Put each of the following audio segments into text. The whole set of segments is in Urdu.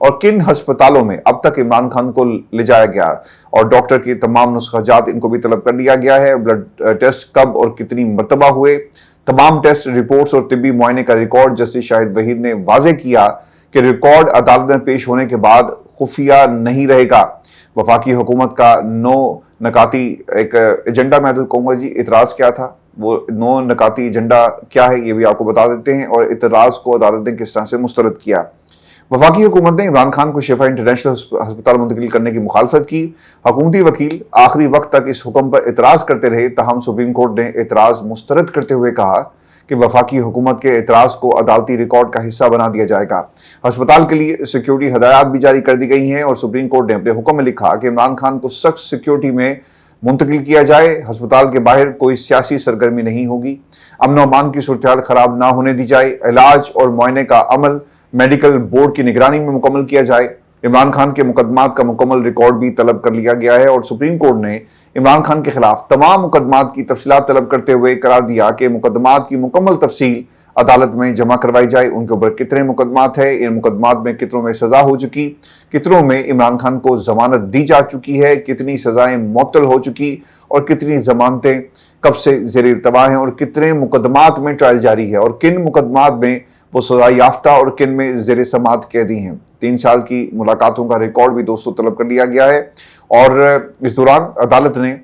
اور کن ہسپتالوں میں اب تک عمران خان کو لے جایا گیا اور ڈاکٹر کے تمام نسخہ جات ان کو بھی طلب کر لیا گیا ہے. بلڈ ٹیسٹ کب اور کتنی مرتبہ ہوئے, تمام ٹیسٹ رپورٹس اور طبی معائنے کا ریکارڈ جسٹس شاہد وحید نے واضح کیا کہ ریکارڈ عدالت میں پیش ہونے کے بعد خفیہ نہیں رہے گا. وفاقی حکومت کا 9 نکاتی ایک ایجنڈا, میں تو کہوں گا جی اعتراض کیا تھا, وہ 9 نکاتی ایجنڈا کیا ہے یہ بھی آپ کو بتا دیتے ہیں, اور اعتراض کو عدالت نے کس طرح سے مسترد کیا. وفاقی حکومت نے عمران خان کو شفا انٹرنیشنل ہسپتال منتقل کرنے کی مخالفت کی. حکومتی وکیل آخری وقت تک اس حکم پر اعتراض کرتے رہے, تاہم سپریم کورٹ نے اعتراض مسترد کرتے ہوئے کہا کہ وفاقی حکومت کے اعتراض کو عدالتی ریکارڈ کا حصہ بنا دیا جائے گا. ہسپتال کے لیے سیکیورٹی ہدایات بھی جاری کر دی گئی ہیں, اور سپریم کورٹ نے اپنے حکم میں لکھا کہ عمران خان کو سخت سیکیورٹی میں منتقل کیا جائے. ہسپتال کے باہر کوئی سیاسی سرگرمی نہیں ہوگی. امن و امان کی صورتحال خراب نہ ہونے دی جائے. علاج اور معائنے کا عمل میڈیکل بورڈ کی نگرانی میں مکمل کیا جائے. عمران خان کے مقدمات کا مکمل ریکارڈ بھی طلب کر لیا گیا ہے, اور سپریم کورٹ نے عمران خان کے خلاف تمام مقدمات کی تفصیلات طلب کرتے ہوئے قرار دیا کہ مقدمات کی مکمل تفصیل عدالت میں جمع کروائی جائے. ان کے اوپر کتنے مقدمات ہیں, ان مقدمات میں کتنوں میں سزا ہو چکی, کتنوں میں عمران خان کو ضمانت دی جا چکی ہے, کتنی سزائیں معطل ہو چکی, اور کتنی ضمانتیں کب سے زیر التوا ہیں, اور کتنے مقدمات میں ٹرائل جاری ہے, اور کن مقدمات میں وہ سزا یافتہ اور کن میں زیر سماعت قیدی ہیں. 3 سال کی ملاقاتوں کا ریکارڈ بھی دوستوں طلب کر لیا گیا ہے, اور اس دوران عدالت نے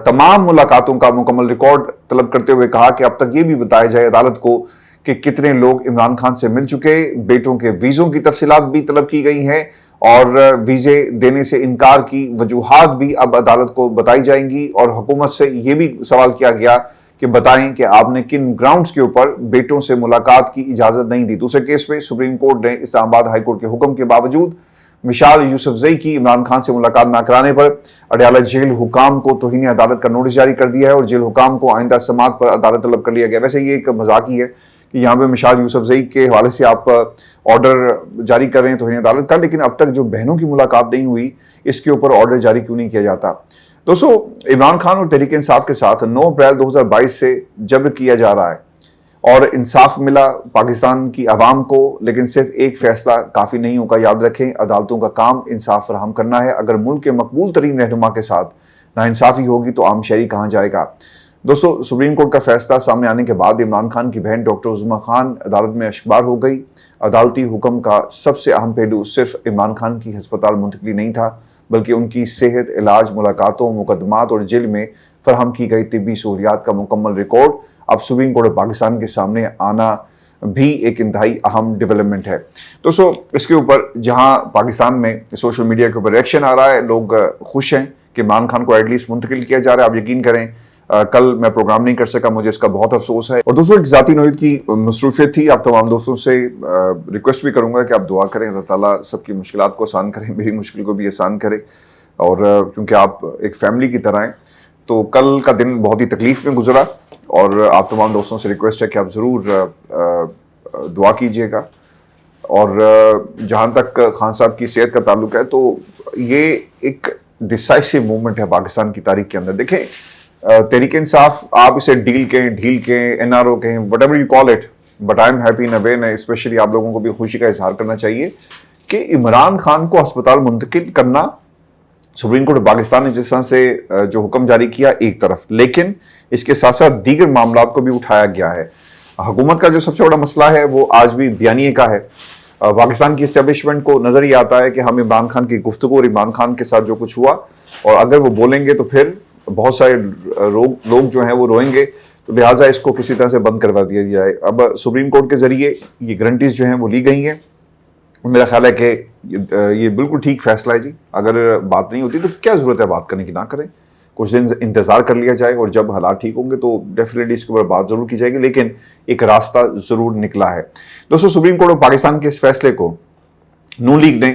تمام ملاقاتوں کا مکمل ریکارڈ طلب کرتے ہوئے کہا کہ اب تک یہ بھی بتایا جائے عدالت کو کہ کتنے لوگ عمران خان سے مل چکے. بیٹوں کے ویزوں کی تفصیلات بھی طلب کی گئی ہیں, اور ویزے دینے سے انکار کی وجوہات بھی اب عدالت کو بتائی جائیں گی. اور حکومت سے یہ بھی سوال کیا گیا کہ بتائیں کہ آپ نے کن گراؤنڈز کے اوپر بیٹوں سے ملاقات کی اجازت نہیں دی. دوسرے کیس میں سپریم کورٹ نے اسلام آباد ہائی کورٹ کے حکم کے باوجود مشال یوسفزئی کی عمران خان سے ملاقات نہ کرانے پر اڈیالہ جیل حکام کو توہین عدالت کا نوٹس جاری کر دیا ہے, اور جیل حکام کو آئندہ سماعت پر عدالت طلب کر لیا گیا. ویسے یہ ایک مذاق ہی ہے کہ یہاں پہ مشال یوسفزئی کے حوالے سے آپ آرڈر جاری کر رہے ہیں توہین عدالت کا, لیکن اب تک جو بہنوں کی ملاقات نہیں ہوئی اس کے اوپر آرڈر جاری کیوں نہیں کیا جاتا. دوستو, عمران خان اور تحریک انصاف کے ساتھ 9 اپریل 2022 سے جبر کیا جا رہا ہے, اور انصاف ملا پاکستان کی عوام کو, لیکن صرف ایک فیصلہ کافی نہیں ہوگا. یاد رکھیں, عدالتوں کا کام انصاف فراہم کرنا ہے. اگر ملک کے مقبول ترین رہنما کے ساتھ ناانصافی ہوگی تو عام شہری کہاں جائے گا. دوستو, سپریم کورٹ کا فیصلہ سامنے آنے کے بعد عمران خان کی بہن ڈاکٹر عظمیٰ خان عدالت میں اشکبار ہو گئی. عدالتی حکم کا سب سے اہم پہلو صرف عمران خان کی ہسپتال منتقلی نہیں تھا, بلکہ ان کی صحت, علاج, ملاقاتوں, مقدمات اور جیل میں فراہم کی گئی طبی سہولیات کا مکمل ریکارڈ اب سپریم کورٹ پاکستان کے سامنے آنا بھی ایک انتہائی اہم ڈیولپمنٹ ہے. دوستو, اس کے اوپر جہاں پاکستان میں سوشل میڈیا کے اوپر ریئیکشن آ رہا ہے, لوگ خوش ہیں کہ عمران خان کو ایٹ لیسٹ منتقل کیا جا رہا ہے. آپ یقین کریں کل میں پروگرام نہیں کر سکا, مجھے اس کا بہت افسوس ہے. اور دوستوں, ایک ذاتی نوعیت کی مصروفیت تھی. آپ تمام دوستوں سے ریکویسٹ بھی کروں گا کہ آپ دعا کریں, اللہ تعالیٰ سب کی مشکلات کو آسان کریں, میری مشکل کو بھی آسان کرے. اور کیونکہ آپ ایک فیملی کی طرح ہیں, تو کل کا دن بہت ہی تکلیف میں گزرا, اور آپ تمام دوستوں سے ریکویسٹ ہے کہ آپ ضرور دعا کیجئے گا. اور جہاں تک خان صاحب کی صحت کا تعلق ہے, تو یہ ایک ڈیسائسو موومنٹ ہے پاکستان کی تاریخ کے اندر. دیکھیں, تحریک انصاف, آپ اسے ڈیل کہیں, ڈھیل کہیں, این آر او کہیں, whatever you call it, but I am happy in a way. Specially آپ لوگوں کو بھی خوشی کا اظہار کرنا چاہیے کہ عمران خان کو ہسپتال منتقل کرنا سپریم کورٹ پاکستان نے جس طرح سے جو حکم جاری کیا ایک طرف, لیکن اس کے ساتھ ساتھ دیگر معاملات کو بھی اٹھایا گیا ہے. حکومت کا جو سب سے بڑا مسئلہ ہے وہ آج بھی بیانیے کا ہے. پاکستان کی اسٹیبلشمنٹ کو نظر یہ آتا ہے کہ ہم عمران خان کی گفتگو اور عمران خان کے ساتھ جو کچھ ہوا, اور اگر وہ بولیں گے تو پھر بہت سارے لوگ جو ہیں وہ روئیں گے, تو لہٰذا اس کو کسی طرح سے بند کروا دیا جائے. اب سپریم کورٹ کے ذریعے یہ گارنٹیز جو ہیں وہ لی گئی ہیں. میرا خیال ہے کہ یہ بالکل ٹھیک فیصلہ ہے جی. اگر بات نہیں ہوتی تو کیا ضرورت ہے بات کرنے کی, نہ کریں, کچھ دن انتظار کر لیا جائے, اور جب حالات ٹھیک ہوں گے تو ڈیفینیٹلی اس کے اوپر بات ضرور کی جائے گی. لیکن ایک راستہ ضرور نکلا ہے. دوستو, سپریم کورٹ آف پاکستان کے اس فیصلے کو نون لیگ نے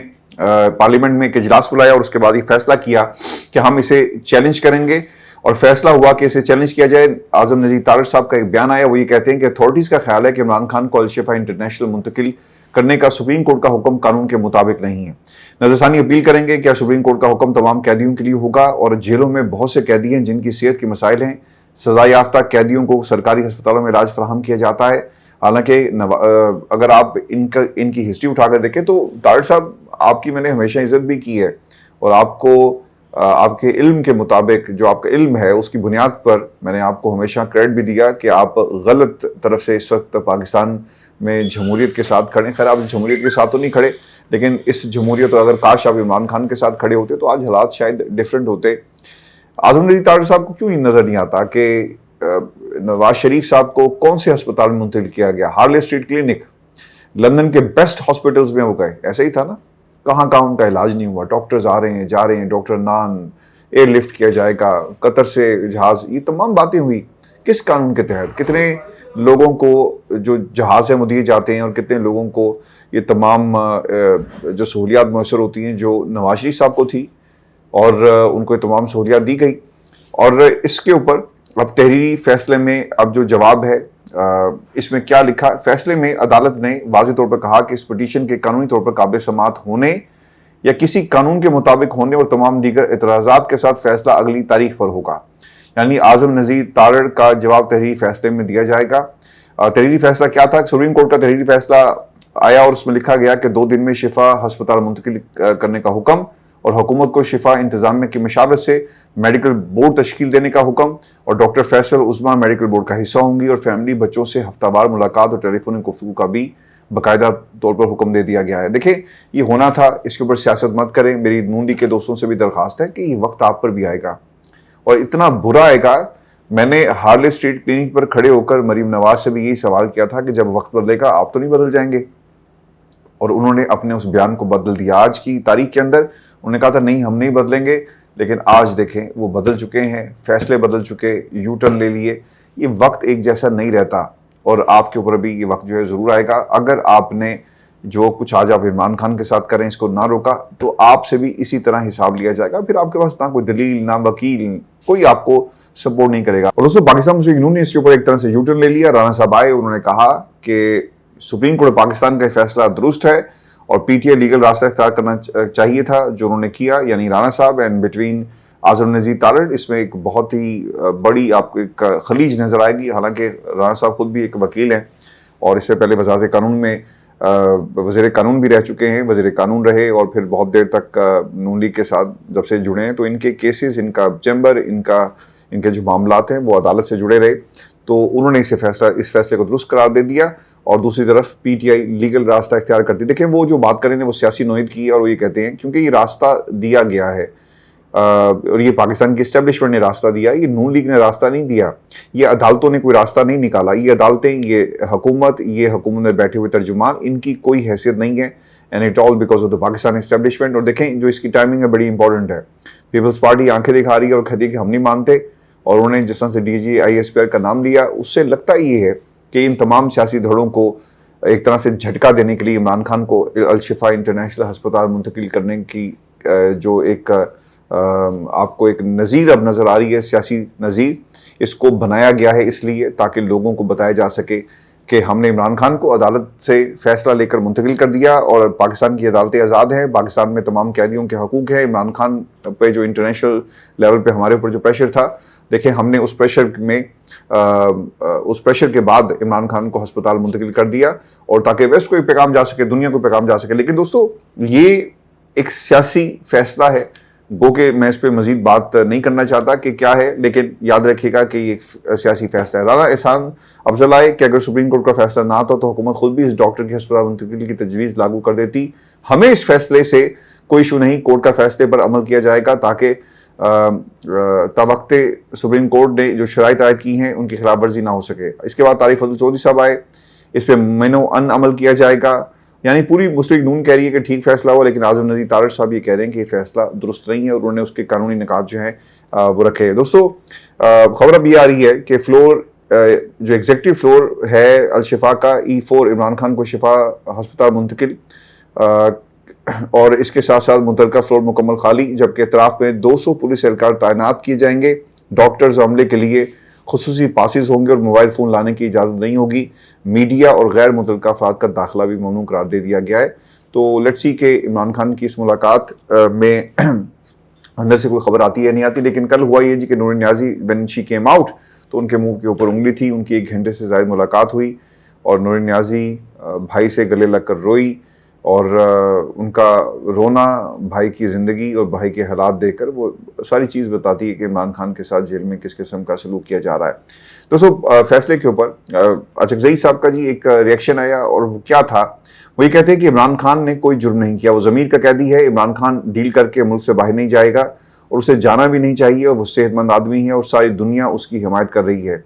پارلیمنٹ میں ایک اجلاس بلایا, اور اس کے بعد یہ فیصلہ کیا کہ ہم اسے چیلنج کریں گے, اور فیصلہ ہوا کہ اسے چیلنج کیا جائے. اعظم نذیر طارق صاحب کا ایک بیان آیا, وہ یہ کہتے ہیں کہ اتھارٹیز کا خیال ہے کہ عمران خان کو الشفا انٹرنیشنل منتقل کرنے کا سپریم کورٹ کا حکم قانون کے مطابق نہیں ہے. نظر ثانی اپیل کریں گے کیا سپریم کورٹ کا حکم تمام قیدیوں کے لیے ہوگا, اور جیلوں میں بہت سے قیدی ہیں جن کی صحت کے مسائل ہیں. سزا یافتہ قیدیوں کو سرکاری ہسپتالوں میں علاج فراہم کیا جاتا ہے. حالانکہ اگر آپ ان کی ہسٹری اٹھا کر دیکھیں تو طارق صاحب آپ کی میں نے ہمیشہ عزت بھی کی ہے، اور آپ کو آپ کے علم کے مطابق جو آپ کا علم ہے اس کی بنیاد پر میں نے آپ کو ہمیشہ کریڈٹ بھی دیا کہ آپ غلط طرف سے اس وقت پاکستان میں جمہوریت کے ساتھ کھڑے. خیر آپ جمہوریت کے ساتھ تو نہیں کھڑے، لیکن اس جمہوریت، اور اگر کاش آپ عمران خان کے ساتھ کھڑے ہوتے تو آج حالات شاید ڈیفرنٹ ہوتے. اعظم نذیر طارق صاحب کو کیوں یہ نظر نہیں آتا کہ نواز شریف صاحب کو کون سے ہسپتال میں منتقل کیا گیا؟ ہارلے اسٹریٹ کلینک، لندن کے بیسٹ ہاسپٹلز میں وہ گئے، ایسا ہی تھا نا؟ کہاں ان کا علاج نہیں ہوا، ڈاکٹرز آ رہے ہیں جا رہے ہیں، ڈاکٹر نان ایئر لفٹ کیا جائے گا، قطر سے جہاز، یہ تمام باتیں ہوئی کس قانون کے تحت؟ کتنے لوگوں کو جو جہاز سے دیے جاتے ہیں اور کتنے لوگوں کو یہ تمام جو سہولیات میسر ہوتی ہیں جو نواز شریف صاحب کو تھی، اور ان کو یہ تمام سہولیات دی گئی. اور اس کے اوپر اب تحریری فیصلے میں اب جو جواب ہے اس میں کیا لکھا؟ فیصلے میں عدالت نے واضح طور پر کہا کہ اس پٹیشن کے قانونی طور پر قابل سماعت ہونے یا کسی قانون کے مطابق ہونے اور تمام دیگر اعتراضات کے ساتھ فیصلہ اگلی تاریخ پر ہوگا. یعنی اعظم نذیر طارق کا جواب تحریری فیصلے میں دیا جائے گا. تحریری فیصلہ کیا تھا؟ سپریم کورٹ کا تحریری فیصلہ آیا اور اس میں لکھا گیا کہ 2 دن میں شفا ہسپتال منتقل کرنے کا حکم، اور حکومت کو شفا انتظامیہ کی مشاورت سے میڈیکل بورڈ تشکیل دینے کا حکم، اور ڈاکٹر فیصل عظمیٰ میڈیکل بورڈ کا حصہ ہوں گی، اور فیملی بچوں سے ہفتہ وار ملاقات اور ٹیلی فونک گفتگو کا بھی باقاعدہ طور پر حکم دے دیا گیا ہے. دیکھیں یہ ہونا تھا، اس کے اوپر سیاست مت کریں. میری نون لیگ کے دوستوں سے بھی درخواست ہے کہ یہ وقت آپ پر بھی آئے گا، اور اتنا برا آئے گا. میں نے ہارلے اسٹریٹ کلینک پر کھڑے ہو کر مریم نواز سے بھی یہی سوال کیا تھا کہ جب وقت بدلے گا آپ تو نہیں بدل جائیں گے؟ اور انہوں نے اپنے اس بیان کو بدل دیا. آج کی تاریخ کے اندر انہوں نے کہا تھا نہیں ہم نہیں بدلیں گے، لیکن آج دیکھیں وہ بدل چکے ہیں، فیصلے بدل چکے، یو ٹرن لے لیے. یہ وقت ایک جیسا نہیں رہتا، اور آپ کے اوپر بھی یہ وقت جو ہے ضرور آئے گا. اگر آپ نے جو کچھ آج آپ عمران خان کے ساتھ کریں اس کو نہ روکا تو آپ سے بھی اسی طرح حساب لیا جائے گا. پھر آپ کے پاس نہ کوئی دلیل، نہ وکیل، کوئی آپ کو سپورٹ نہیں کرے گا. اور دوستوں پاکستان مسلم لیگ نون نے اس کے اوپر ایک طرح سے یو ٹرن لے لیا. رانا صاحب آئے، انہوں نے کہا کہ سپریم کورٹ پاکستان کا فیصلہ درست ہے اور پی ٹی آئی لیگل راستہ اختیار کرنا چاہیے تھا جو انہوں نے کیا، یعنی رانا صاحب اینڈ بٹوین اعظم نذیر طارق. اس میں ایک بہت ہی بڑی آپ کو ایک خلیج نظر آئے گی. حالانکہ رانا صاحب خود بھی ایک وکیل ہیں اور اس سے پہلے وزارت قانون میں وزیر قانون بھی رہ چکے ہیں، وزیر قانون رہے، اور پھر بہت دیر تک نون لیگ کے ساتھ جب سے جڑے ہیں تو ان کے کیسز، ان کا چیمبر، ان کے جو معاملات ہیں وہ عدالت سے جڑے رہے. تو انہوں نے اس فیصلے کو درست قرار دے دیا، اور دوسری طرف پی ٹی آئی لیگل راستہ اختیار کرتی. دیکھیں وہ جو بات کریں وہ سیاسی نوعیت کی ہے، اور وہ یہ کہتے ہیں کیونکہ یہ راستہ دیا گیا ہے اور یہ پاکستان کی اسٹیبلشمنٹ نے راستہ دیا، یہ نون لیگ نے راستہ نہیں دیا، یہ عدالتوں نے کوئی راستہ نہیں نکالا. یہ عدالتیں، یہ حکومت میں بیٹھے ہوئے ترجمان، ان کی کوئی حیثیت نہیں ہے. And it all because of the Pakistan establishment. اور دیکھیں جو اس کی ٹائمنگ ہے بڑی امپورٹنٹ ہے. پیپلز پارٹی آنکھیں دکھا رہی ہے اور کہتی ہے کہ ہم نہیں مانتے، اور انہوں نے جس طرح سے D G I S P R کا نام لیا اس سے لگتا یہ ہے کہ ان تمام سیاسی دھڑوں کو ایک طرح سے جھٹکا دینے کے لیے عمران خان کو الشفا انٹرنیشنل ہسپتال منتقل کرنے کی جو ایک آپ کو ایک نظیر اب نظر آ رہی ہے، سیاسی نظیر، اس کو بنایا گیا ہے اس لیے تاکہ لوگوں کو بتایا جا سکے کہ ہم نے عمران خان کو عدالت سے فیصلہ لے کر منتقل کر دیا اور پاکستان کی عدالتیں آزاد ہیں، پاکستان میں تمام قیدیوں کے حقوق ہیں. عمران خان پہ جو انٹرنیشنل لیول پہ ہمارے اوپر جو پریشر تھا، دیکھیں ہم نے اس پریشر کے بعد عمران خان کو ہسپتال منتقل کر دیا، اور تاکہ ویسٹ کو ایک پیغام جا سکے، دنیا کو پیغام جا سکے. لیکن دوستو یہ ایک سیاسی فیصلہ ہے، گو کہ میں اس پہ مزید بات نہیں کرنا چاہتا کہ کیا ہے، لیکن یاد رکھیے گا کہ یہ ایک سیاسی فیصلہ ہے. رانا احسان افضل آئے کہ اگر سپریم کورٹ کا فیصلہ نہ آتا تو حکومت خود بھی اس ڈاکٹر کی ہسپتال منتقلی کی تجویز لاگو کر دیتی. ہمیں اس فیصلے سے کوئی ایشو نہیں، کورٹ کا فیصلے پر عمل کیا جائے گا تاکہ تاوقت سپریم کورٹ نے جو شرائط عائد کی ہیں ان کی خلاف ورزی نہ ہو سکے. اس کے بعد طارق فضل چودھری صاحب آئے، اس پہ مینو ان عمل کیا جائے گا. یعنی پوری مسلم لیگ نون کہہ رہی ہے کہ ٹھیک فیصلہ ہوا، لیکن اعظم نذیر طارق صاحب یہ کہہ رہے ہیں کہ یہ فیصلہ درست نہیں ہے، اور انہوں نے اس کے قانونی نکات جو ہیں وہ رکھے. دوستو خبر اب یہ آ رہی ہے کہ فلور جو ایگزیکٹو فلور ہے الشفا کا E4 عمران خان کو شفا ہسپتال منتقل، اور اس کے ساتھ ساتھ متعلقہ فلور مکمل خالی، جبکہ اطراف میں 200 پولیس اہلکار تعینات کیے جائیں گے. ڈاکٹرز عملے کے لیے خصوصی پاسز ہوں گے اور موبائل فون لانے کی اجازت نہیں ہوگی. میڈیا اور غیر متعلقہ افراد کا داخلہ بھی ممنوع قرار دے دیا گیا ہے. تو لیٹس سی کہ عمران خان کی اس ملاقات میں اندر سے کوئی خبر آتی ہے نہیں آتی. لیکن کل ہوا یہ جی کہ نور نیازی when she came out تو ان کے منہ کے اوپر انگلی تھی، ان کی 1 گھنٹے سے زائد ملاقات ہوئی، اور نور نیازی بھائی سے گلے لگ کر روئی، اور ان کا رونا بھائی کی زندگی اور بھائی کے حالات دیکھ کر وہ ساری چیز بتاتی ہے کہ عمران خان کے ساتھ جیل میں کس قسم کا سلوک کیا جا رہا ہے۔ دوستو فیصلے کے اوپر اچکزئی صاحب کا جی ایک ریئیکشن آیا، اور وہ کیا تھا؟ وہ یہ کہتے ہیں کہ عمران خان نے کوئی جرم نہیں کیا، وہ ضمیر کا قیدی ہے، عمران خان ڈیل کر کے ملک سے باہر نہیں جائے گا اور اسے جانا بھی نہیں چاہیے، اور وہ صحت مند آدمی ہے اور ساری دنیا اس کی حمایت کر رہی ہے۔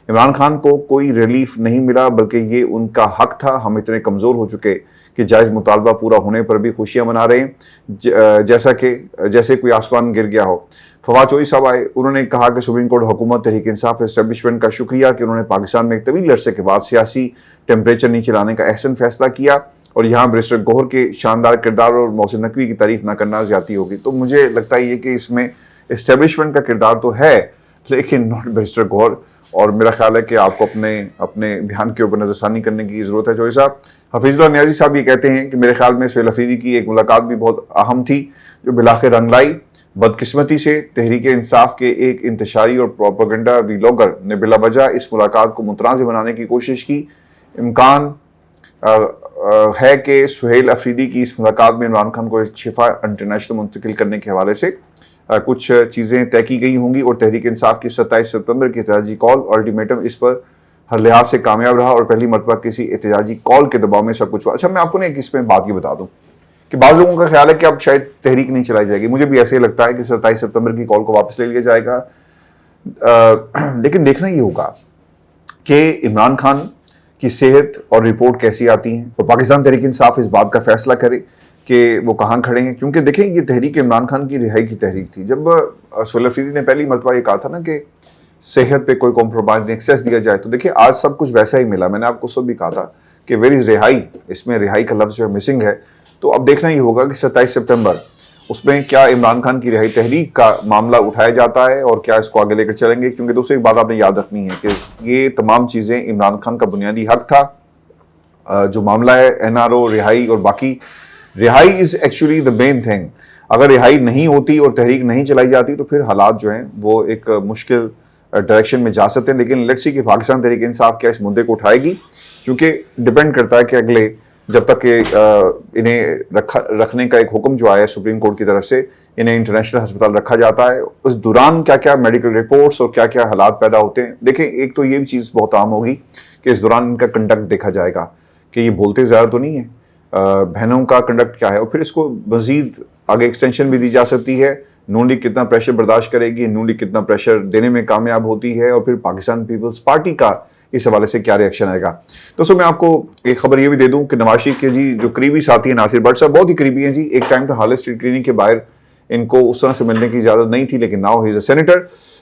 عمران خان کو کوئی ریلیف نہیں ملا بلکہ یہ ان کا حق تھا، ہم اتنے کمزور ہو چکے کہ جائز مطالبہ پورا ہونے پر بھی خوشیاں منا رہے ہیں جیسے کوئی آسمان گر گیا ہو۔ فواد چوہدری صاحب آئے، انہوں نے کہا کہ سپریم کورٹ، حکومت، تحریک انصاف اسٹیبلشمنٹ کا شکریہ کہ انہوں نے پاکستان میں ایک طویل عرصے کے بعد سیاسی ٹیمپریچر نیچے لانے کا احسن فیصلہ کیا، اور یہاں بیرسٹر گوہر کے شاندار کردار اور محسن نقوی کی تعریف نہ کرنا زیادتی ہوگی۔ تو مجھے لگتا ہے یہ کہ اس میں اسٹیبلشمنٹ کا کردار تو ہے لیکن ناٹ بیرسٹر گوہر، اور میرا خیال ہے کہ آپ کو اپنے بیان کے اوپر نظر ثانی کرنے کی ضرورت ہے۔ چوہدری صاحب، حفیظ اللہ نیازی صاحب یہ کہتے ہیں کہ میرے خیال میں سہیل افریدی کی ایک ملاقات بھی بہت اہم تھی جو بالآخر رنگ لائی۔ بدقسمتی سے تحریک انصاف کے ایک انتشاری اور پروپیگنڈا ویلوگر نے بلا وجہ اس ملاقات کو متنازع بنانے کی کوشش کی۔ امکان ہے کہ سہیل افریدی کی اس ملاقات میں عمران خان کو شفا انٹرنیشنل منتقل کرنے کے حوالے سے کچھ چیزیں طے کی گئی ہوں گی، اور تحریک انصاف کی 27 ستمبر کی احتجاجی کال اور الٹیمیٹم اس پر ہر لحاظ سے کامیاب رہا، اور پہلی مرتبہ کسی احتجاجی کال کے دباؤ میں سب کچھ ہوا۔ اچھا، میں آپ کو اس میں بات یہ بتا دوں کہ بعض لوگوں کا خیال ہے کہ اب شاید تحریک نہیں چلائی جائے گی، مجھے بھی ایسے ہی لگتا ہے کہ 27 ستمبر کی کال کو واپس لے لیا جائے گا، لیکن دیکھنا یہ ہوگا کہ عمران خان کی صحت اور رپورٹ کیسی آتی ہیں، اور پاکستان تحریک انصاف اس بات کا فیصلہ کرے کہ وہ کہاں کھڑے ہیں، کیونکہ دیکھیں یہ تحریک عمران خان کی رہائی کی تحریک تھی۔ جب سہیل افریدی نے پہلی مرتبہ یہ کہا تھا نا کہ صحت پہ کوئی کمپرومائز نہیں، ایکسیس دیا جائے، تو دیکھیں آج سب کچھ ویسا ہی ملا۔ میں نے آپ کو سب بھی کہا تھا کہ ویئر از رہائی، اس میں رہائی کا لفظ جو ہے مسنگ ہے، تو اب دیکھنا یہ ہوگا کہ 27 ستمبر اس میں کیا عمران خان کی رہائی تحریک کا معاملہ اٹھایا جاتا ہے اور کیا اس کو آگے لے کر چلیں گے، کیونکہ دوسری ایک بات آپ نے یاد رکھنی ہے کہ یہ تمام چیزیں عمران خان کا بنیادی حق تھا۔ جو معاملہ ہے این آر او، رہائی اور باقی، رہائی is actually the main thing. اگر رہائی نہیں ہوتی اور تحریک نہیں چلائی جاتی تو پھر حالات جو ہیں وہ ایک مشکل ڈائریکشن میں جا سکتے ہیں، لیکن لیٹس سی کہ پاکستان تحریک انصاف کیا اس مدعے کو اٹھائے گی، کیونکہ ڈیپینڈ کرتا ہے کہ اگلے جب تک کہ انہیں رکھنے کا ایک حکم جو آیا ہے سپریم کورٹ کی طرف سے، انہیں انٹرنیشنل ہسپتال رکھا جاتا ہے، اس دوران کیا کیا میڈیکل رپورٹس اور کیا کیا حالات پیدا ہوتے ہیں۔ دیکھیں ایک تو یہ بھی چیز بہت عام ہوگی کہ اس دوران ان کا کنڈکٹ دیکھا جائے گا کہ یہ بولتے زیادہ تو نہیں ہیں، بہنوں کا کنڈکٹ کیا ہے، اور پھر اس کو مزید آگے ایکسٹینشن بھی دی جا سکتی ہے۔ نون لیگ کتنا پریشر برداشت کرے گی، نون لیگ کتنا پریشر دینے میں کامیاب ہوتی ہے، اور پھر پاکستان پیپلز پارٹی کا اس حوالے سے کیا ریئیکشن آئے گا۔ دوستوں میں آپ کو ایک خبر یہ بھی دے دوں کہ نواز شریف کے جی جو قریبی ساتھی ہیں ناصر بٹ صاحب، بہت ہی قریبی ہیں جی، ایک ٹائم تھا ہالے اسٹریٹ کلینک کے باہر ان کو اس طرح سے ملنے کی اجازت نہیں تھی، لیکن now he is a senator.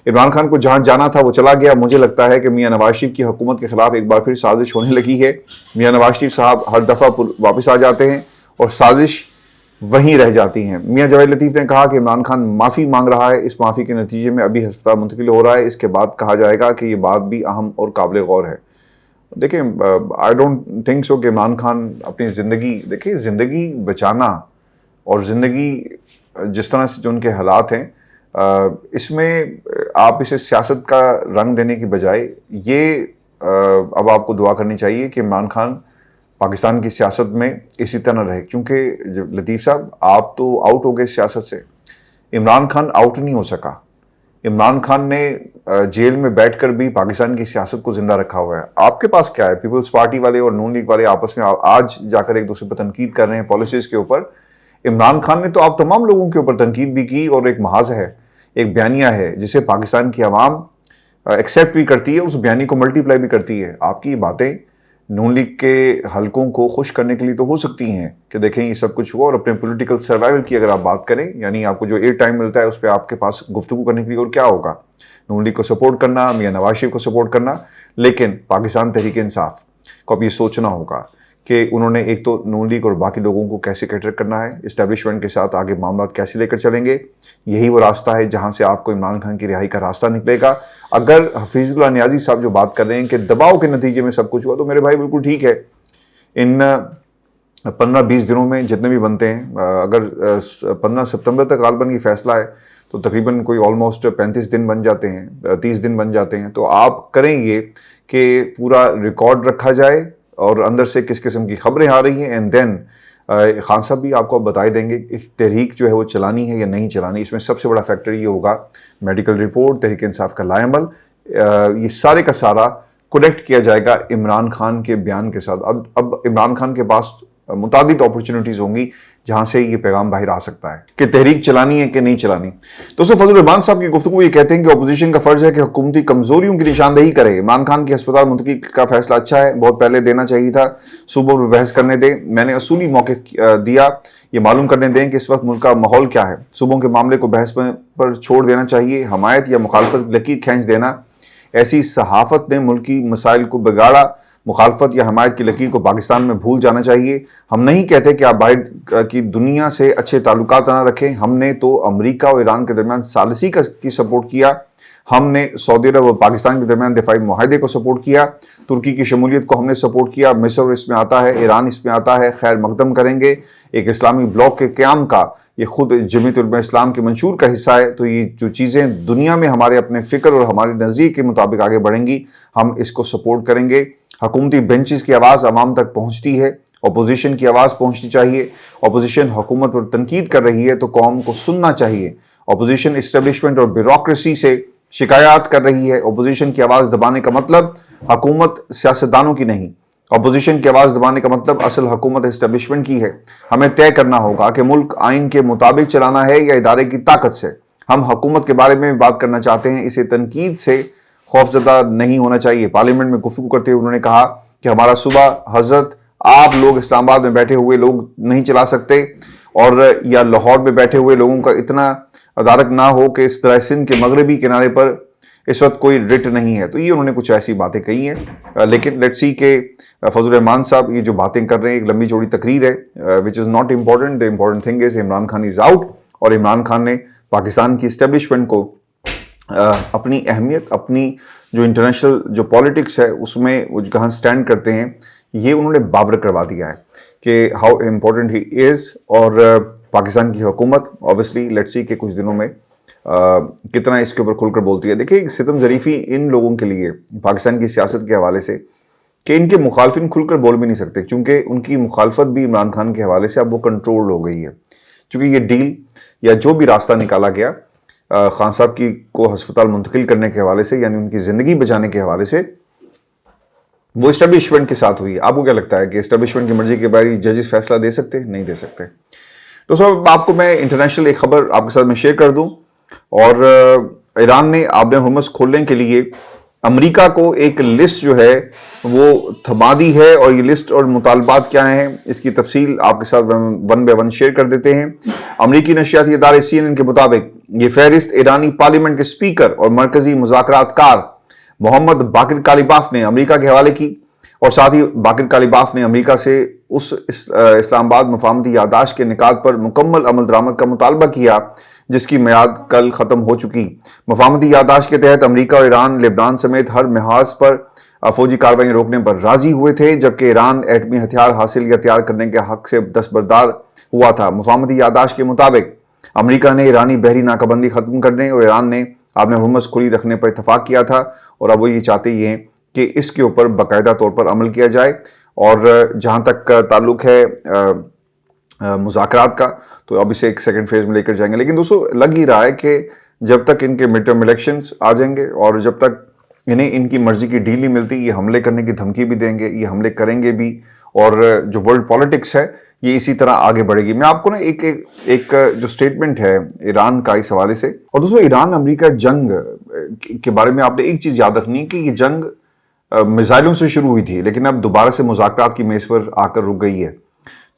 Imran Khan کو جہاں جانا تھا وہ چلا گیا۔ مجھے لگتا ہے کہ میاں نواز شریف کی حکومت کے خلاف ایک بار پھر سازش ہونے لگی ہے۔ میاں نواز شریف صاحب ہر دفعہ واپس آ جاتے ہیں اور سازش وہیں رہ جاتی ہیں۔ میاں جاوید لطیف نے کہا کہ عمران خان معافی مانگ رہا ہے، اس معافی کے نتیجے میں ابھی ہسپتال منتقل ہو رہا ہے، اس کے بعد کہا جائے گا کہ یہ بات بھی اہم اور قابل غور ہے۔ دیکھیں آئی ڈونٹ تھنک سو کہ عمران خان اپنی زندگی، دیکھیں زندگی بچانا اور زندگی جس طرح سے جو ان کے حالات ہیں، اس میں آپ اسے سیاست کا رنگ دینے کی بجائے یہ اب آپ کو دعا کرنی چاہیے کہ عمران خان پاکستان کی سیاست میں اسی طرح رہے، کیونکہ لطیف صاحب آپ تو آؤٹ ہو گئے سیاست سے، عمران خان آؤٹ نہیں ہو سکا۔ عمران خان نے جیل میں بیٹھ کر بھی پاکستان کی سیاست کو زندہ رکھا ہوا ہے۔ آپ کے پاس کیا ہے؟ پیپلز پارٹی والے اور نون لیگ والے آپس میں آج جا کر ایک دوسرے پر تنقید کر رہے ہیں پالیسیز کے اوپر۔ عمران خان نے تو آپ تمام لوگوں کے اوپر تنقید بھی کی، اور ایک محاذ ہے، ایک بیانیہ ہے جسے پاکستان کی عوام ایکسیپٹ بھی کرتی ہے، اس بیانی کو ملٹی پلائی بھی کرتی ہے۔ آپ کی باتیں نون لیگ کے حلقوں کو خوش کرنے کے لیے تو ہو سکتی ہیں کہ دیکھیں یہ سب کچھ ہوا، اور اپنے پولیٹیکل سروائیول کی اگر آپ بات کریں، یعنی آپ کو جو ایئر ٹائم ملتا ہے اس پہ آپ کے پاس گفتگو کرنے کے لیے اور کیا ہوگا، نون لیگ کو سپورٹ کرنا، میاں نواز شریف کو سپورٹ کرنا، لیکن پاکستان تحریک انصاف کو اب یہ سوچنا ہوگا کہ انہوں نے ایک تو نون لیگ اور باقی لوگوں کو کیسے کیٹر کرنا ہے، اسٹیبلشمنٹ کے ساتھ آگے معاملات کیسے لے کر چلیں گے۔ یہی وہ راستہ ہے جہاں سے آپ کو عمران خان کی رہائی کا راستہ نکلے گا۔ اگر حفیظ اللہ نیازی صاحب جو بات کر رہے ہیں کہ دباؤ کے نتیجے میں سب کچھ ہوا، تو میرے بھائی بالکل ٹھیک ہے۔ ان 15-20 دنوں میں جتنے بھی بنتے ہیں، اگر 15 ستمبر تک غالباً یہ فیصلہ ہے تو تقریباً کوئی آلموسٹ 35 دن بن جاتے ہیں، 30 دن بن جاتے ہیں، تو آپ کریں یہ کہ پورا ریکارڈ رکھا جائے اور اندر سے کس قسم کی خبریں آ رہی ہیں، اینڈ دین خان صاحب بھی آپ کو بتائے دیں گے کہ تحریک جو ہے وہ چلانی ہے یا نہیں چلانی. اس میں سب سے بڑا فیکٹر یہ ہوگا میڈیکل رپورٹ، تحریک انصاف کا لائحہ عمل، یہ سارے کا سارا کنیکٹ کیا جائے گا عمران خان کے بیان کے ساتھ. اب عمران خان کے پاس متعدد اپرچونٹیز ہوں گی جہاں سے یہ پیغام باہر آ سکتا ہے کہ تحریک چلانی ہے کہ نہیں چلانی. دوستو فضل الرحمان صاحب کی گفتگو یہ کہتے ہیں کہ اپوزیشن کا فرض ہے کہ حکومتی کمزوریوں کی نشاندہی کرے. عمران خان کی ہسپتال منتقلی کا فیصلہ اچھا ہے، بہت پہلے دینا چاہیے تھا. صوبوں پر بحث کرنے دیں. میں نے اصولی موقف دیا، یہ معلوم کرنے دیں کہ اس وقت ملک کا ماحول کیا ہے. صوبوں کے معاملے کو بحث پر چھوڑ دینا چاہیے. حمایت یا مخالفت لکیر کھینچ دینا، ایسی صحافت نے ملکی مسائل کو بگاڑا. مخالفت یا حمایت کی لکیر کو پاکستان میں بھول جانا چاہیے. ہم نہیں کہتے کہ آپ باہر کی دنیا سے اچھے تعلقات نہ رکھیں. ہم نے تو امریکہ اور ایران کے درمیان ثالثی کی سپورٹ کیا. ہم نے سعودی عرب اور پاکستان کے درمیان دفاعی معاہدے کو سپورٹ کیا. ترکی کی شمولیت کو ہم نے سپورٹ کیا. مصر اس میں آتا ہے، ایران اس میں آتا ہے. خیر مقدم کریں گے. ایک اسلامی بلاک کے قیام کا یہ خود جمعیت علماء اسلام کے منشور کا حصہ ہے. تو یہ جو چیزیں دنیا میں ہمارے اپنے فکر اور ہمارے نظریے کے مطابق آگے بڑھیں گی، ہم اس کو سپورٹ کریں گے. حکومتی بینچز کی آواز عوام تک پہنچتی ہے، اپوزیشن کی آواز پہنچنی چاہیے. اپوزیشن حکومت پر تنقید کر رہی ہے تو قوم کو سننا چاہیے. اپوزیشن اسٹیبلشمنٹ اور بیوروکریسی سے شکایات کر رہی ہے. اپوزیشن کی آواز دبانے کا مطلب حکومت سیاستدانوں کی نہیں. اپوزیشن کی آواز دبانے کا مطلب اصل حکومت اسٹیبلشمنٹ کی ہے. ہمیں طے کرنا ہوگا کہ ملک آئین کے مطابق چلانا ہے یا ادارے کی طاقت سے. ہم حکومت کے بارے میں بات کرنا چاہتے ہیں، اسے تنقید سے خوفزدہ نہیں ہونا چاہیے. پارلیمنٹ میں گفتگو کرتے ہوئے انہوں نے کہا کہ ہمارا صوبہ حضرت آپ لوگ اسلام آباد میں بیٹھے ہوئے لوگ نہیں چلا سکتے، اور یا لاہور میں بیٹھے ہوئے لوگوں کا اتنا ادارک نہ ہو کہ اس طرح سندھ کے مغربی کنارے پر اس وقت کوئی رٹ نہیں ہے. تو یہ انہوں نے کچھ ایسی باتیں کہی ہیں. لیکن لیٹس سی کہ فضل الرحمان صاحب یہ جو باتیں کر رہے ہیں ایک لمبی چوڑی تقریر ہے which is not important. The important thing is Imran Khan is out, اور عمران خان نے پاکستان کی اسٹیبلشمنٹ کو اپنی اہمیت، اپنی جو انٹرنیشنل جو پالیٹکس ہے اس میں وہ کہاں سٹینڈ کرتے ہیں، یہ انہوں نے بابر کروا دیا ہے کہ ہاؤ امپورٹنٹ ہی از. اور پاکستان کی حکومت اوبیسلی لیٹس سی کہ کچھ دنوں میں کتنا اس کے اوپر کھل کر بولتی ہے. دیکھیں ستم ظریفی ان لوگوں کے لیے پاکستان کی سیاست کے حوالے سے کہ ان کے مخالفین کھل کر بول بھی نہیں سکتے، کیونکہ ان کی مخالفت بھی عمران خان کے حوالے سے اب وہ کنٹرول ہو گئی ہے. چونکہ یہ ڈیل یا جو بھی راستہ نکالا گیا خان صاحب کی کو ہسپتال منتقل کرنے کے حوالے سے، یعنی ان کی زندگی بچانے کے حوالے سے، وہ اسٹیبلشمنٹ کے ساتھ ہوئی ہے. آپ کو کیا لگتا ہے کہ اسٹیبلشمنٹ کی مرضی کے بارے ججز فیصلہ دے سکتے ہیں؟ نہیں دے سکتے. تو سب آپ کو میں انٹرنیشنل ایک خبر آپ کے ساتھ میں شیئر کر دوں. اور ایران نے آبِ ہرمز کھولنے کے لیے امریکہ کو ایک لسٹ جو ہے وہ تھما دی ہے. اور یہ لسٹ اور مطالبات کیا ہیں اس کی تفصیل آپ کے ساتھ ون بائی ون شیئر کر دیتے ہیں. امریکی نشریاتی ادارے CNN کے مطابق یہ فہرست ایرانی پارلیمنٹ کے اسپیکر اور مرکزی مذاکرات کار محمد باقر کالیباف نے امریکہ کے حوالے کی. اور ساتھ ہی باقر کالیباف نے امریکہ سے اس اسلام آباد مفاہمتی یادداشت کے نکات پر مکمل عمل درآمد کا مطالبہ کیا جس کی میعاد کل ختم ہو چکی. مفاہمتی یادداشت کے تحت امریکہ اور ایران لبنان سمیت ہر محاذ پر فوجی کارروائیاں روکنے پر راضی ہوئے تھے، جبکہ ایران ایٹمی ہتھیار حاصل یا تیار کرنے کے حق سے دستبردار ہوا تھا. مفاہمتی یادداشت کے مطابق امریکہ نے ایرانی بحری ناکہ بندی ختم کرنے اور ایران نے آبِ ہرمز کھلی رکھنے پر اتفاق کیا تھا، اور اب وہ یہ چاہتے ہی ہیں کہ اس کے اوپر باقاعدہ طور پر عمل کیا جائے. اور جہاں تک تعلق ہے مذاکرات کا تو اب اسے ایک سیکنڈ فیز میں لے کر جائیں گے. لیکن دوستو لگ ہی رہا ہے کہ جب تک ان کے مڈ ٹرم الیکشنز آ جائیں گے اور جب تک انہیں ان کی مرضی کی ڈیل نہیں ملتی، یہ حملے کرنے کی دھمکی بھی دیں گے، یہ حملے کریں گے بھی، اور جو ورلڈ پالیٹکس ہے یہ اسی طرح آگے بڑھے گی. میں آپ کو نا ایک جو سٹیٹمنٹ ہے ایران کا اس حوالے سے، اور دوستو ایران امریکہ جنگ کے بارے میں آپ نے ایک چیز یاد رکھنی ہے کہ یہ جنگ میزائلوں سے شروع ہوئی تھی لیکن اب دوبارہ سے مذاکرات کی میز پر آ کر رک گئی ہے،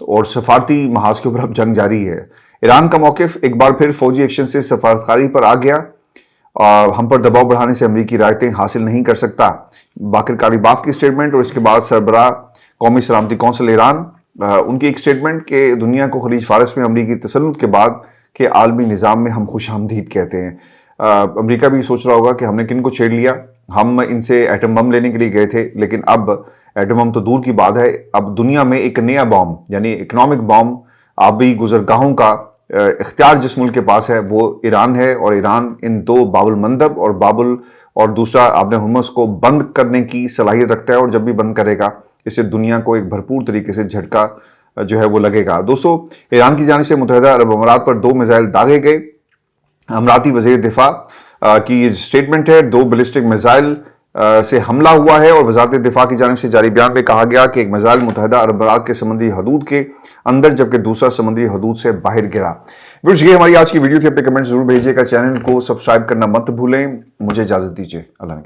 اور سفارتی محاذ کے اوپر اب جنگ جاری ہے. ایران کا موقف ایک بار پھر فوجی ایکشن سے سفارتکاری پر آ گیا. ہم پر دباؤ بڑھانے سے امریکی رعایتیں حاصل نہیں کر سکتا. باقر کالیباف کی سٹیٹمنٹ، اور اس کے بعد سربراہ قومی سلامتی کونسل ایران ان کی ایک سٹیٹمنٹ کہ دنیا کو خلیج فارس میں امریکی تسلط کے بعد کہ عالمی نظام میں ہم خوش آمدید کہتے ہیں. امریکہ بھی سوچ رہا ہوگا کہ ہم نے کن کو چھیڑ لیا. ہم ان سے ایٹم بم لینے کے لیے گئے تھے، لیکن اب ایٹم بم تو دور کی بات ہے، اب دنیا میں ایک نیا بام یعنی اکنامک بام آبی گزرگاہوں کا اختیار جس ملک کے پاس ہے وہ ایران ہے. اور ایران ان دو باب المندب اور دوسرا آبِ ہرمز کو بند کرنے کی صلاحیت رکھتا ہے، اور جب بھی بند کرے گا اس سے دنیا کو ایک بھرپور طریقے سے جھٹکا جو ہے وہ لگے گا۔ دوستو، ایران کی جانب سے متحدہ عرب امارات پر 2 میزائل داغے گئے۔ اماراتی وزیر دفاع کی یہ سٹیٹمنٹ ہے، 2 بیلسٹک میزائل سے حملہ ہوا ہے، اور وزارت دفاع کی جانب سے جاری بیان میں کہا گیا کہ ایک میزائل متحدہ عرب امارات کے سمندری حدود کے اندر جبکہ دوسرا سمندری حدود سے باہر گرا۔ ویورز، یہ ہماری آج کی ویڈیو تھی، اپنے کمنٹ ضرور بھیجیے گا، چینل کو سبسکرائب کرنا مت بھولیں۔ مجھے اجازت دیجیے، اللہ نے